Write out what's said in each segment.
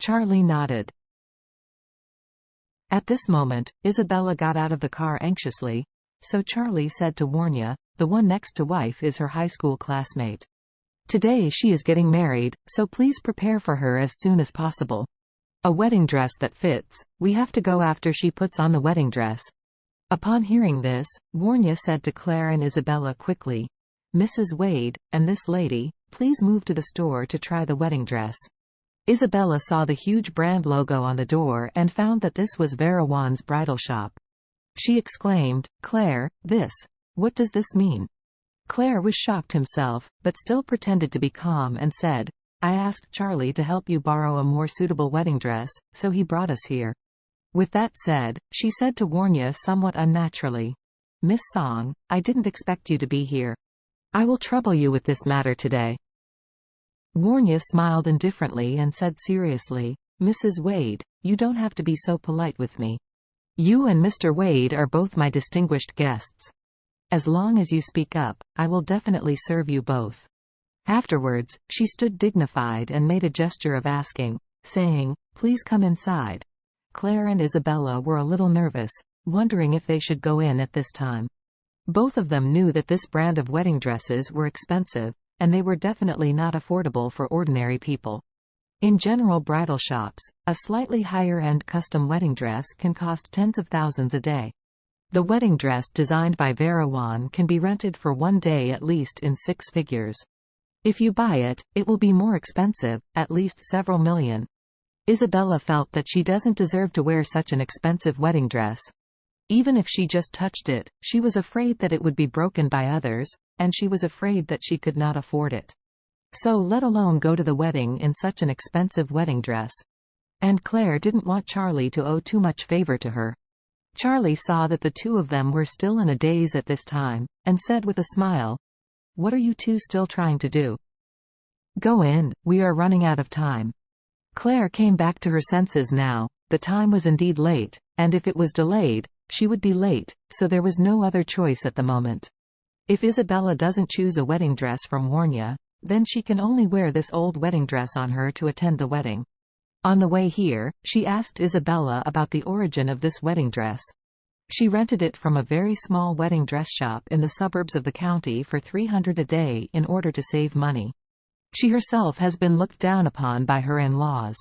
Charlie nodded. At this moment, Isabella got out of the car anxiously, so Charlie said to Warnya, "The one next to wife is her high school classmate. Today she is getting married, so please prepare for her as soon as possible. A wedding dress that fits. We have to go after she puts on the wedding dress." Upon hearing this, Warnya said to Claire and Isabella quickly, "Mrs. Wade, and this lady, please move to the store to try the wedding dress." Isabella saw the huge brand logo on the door and found that this was Vera Wang's bridal shop. She exclaimed, "Claire, what does this mean?" Claire was shocked himself, but still pretended to be calm and said, "I asked Charlie to help you borrow a more suitable wedding dress, so he brought us here." With that said, she said to Warnya somewhat unnaturally, "Miss Song, I didn't expect you to be here. I will trouble you with this matter today." Warnya smiled indifferently and said seriously, "Mrs. Wade, you don't have to be so polite with me. You and Mr. Wade are both my distinguished guests. As long as you speak up, I will definitely serve you both." Afterwards, she stood dignified and made a gesture of asking, saying, "Please come inside." Claire and Isabella were a little nervous, wondering if they should go in at this time. Both of them knew that this brand of wedding dresses were expensive, and they were definitely not affordable for ordinary people. In general bridal shops, a slightly higher-end custom wedding dress can cost tens of thousands a day. The wedding dress designed by Vera Wang can be rented for one day at least in six figures. If you buy it, it will be more expensive, at least several million. Isabella felt that she doesn't deserve to wear such an expensive wedding dress. Even if she just touched it, she was afraid that it would be broken by others, and she was afraid that she could not afford it. So let alone go to the wedding in such an expensive wedding dress. And Claire didn't want Charlie to owe too much favor to her. Charlie saw that the two of them were still in a daze at this time, and said with a smile, "What are you two still trying to do? Go in, we are running out of time." Claire came back to her senses now. The time was indeed late, and if it was delayed, she would be late, so there was no other choice at the moment. If Isabella doesn't choose a wedding dress from Warnya, then she can only wear this old wedding dress on her to attend the wedding. On the way here, she asked Isabella about the origin of this wedding dress. She rented it from a very small wedding dress shop in the suburbs of the county for $300 a day in order to save money. She herself has been looked down upon by her in-laws.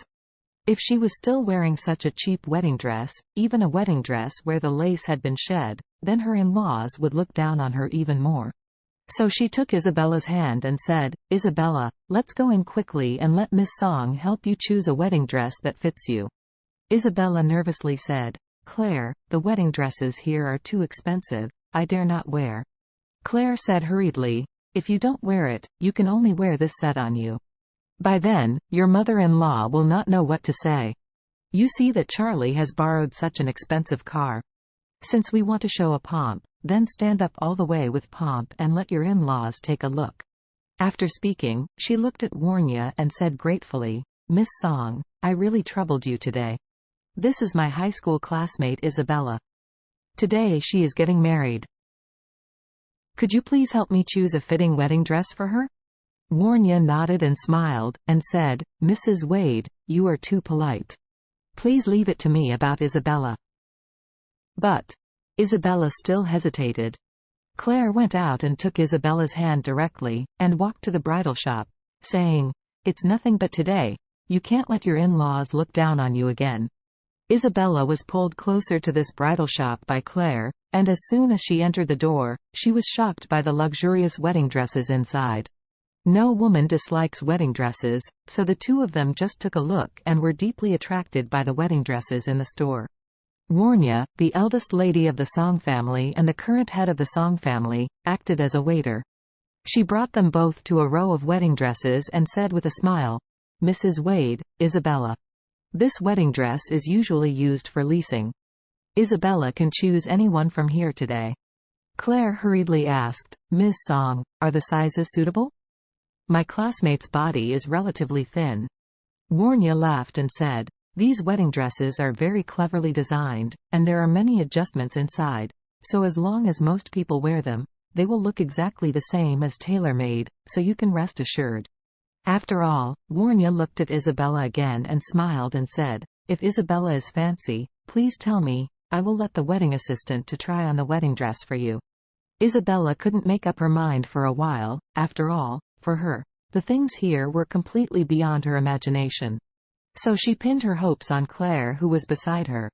If she was still wearing such a cheap wedding dress, even a wedding dress where the lace had been shed, then her in-laws would look down on her even more. So she took Isabella's hand and said, "Isabella, let's go in quickly and let Miss Song help you choose a wedding dress that fits you." Isabella nervously said, "Claire, the wedding dresses here are too expensive, I dare not wear." Claire said hurriedly, "If you don't wear it, you can only wear this set on you. By then, your mother-in-law will not know what to say. You see that Charlie has borrowed such an expensive car. Since we want to show a pomp, then stand up all the way with pomp and let your in-laws take a look." After speaking, she looked at Warnya and said gratefully, "Miss Song, I really troubled you today. This is my high school classmate Isabella. Today she is getting married. Could you please help me choose a fitting wedding dress for her?" Warnya nodded and smiled, and said, "Mrs. Wade, you are too polite. Please leave it to me about Isabella." But Isabella still hesitated. Claire went out and took Isabella's hand directly, and walked to the bridal shop, saying, "It's nothing but today. You can't let your in-laws look down on you again." Isabella was pulled closer to this bridal shop by Claire, and as soon as she entered the door, she was shocked by the luxurious wedding dresses inside. No woman dislikes wedding dresses, so the two of them just took a look and were deeply attracted by the wedding dresses in the store. Warnya, the eldest lady of the Song family and the current head of the Song family, acted as a waiter. She brought them both to a row of wedding dresses and said with a smile, "Mrs. Wade, Isabella. This wedding dress is usually used for leasing. Isabella can choose anyone from here today." Claire hurriedly asked, "Ms. Song, are the sizes suitable? My classmate's body is relatively thin." Warnya laughed and said, "These wedding dresses are very cleverly designed, and there are many adjustments inside, so as long as most people wear them, they will look exactly the same as tailor-made, so you can rest assured." After all, Warnia looked at Isabella again and smiled and said, "If Isabella is fancy, please tell me. I will let the wedding assistant to try on the wedding dress for you." Isabella couldn't make up her mind for a while. After all, for her, the things here were completely beyond her imagination. So she pinned her hopes on Claire, who was beside her.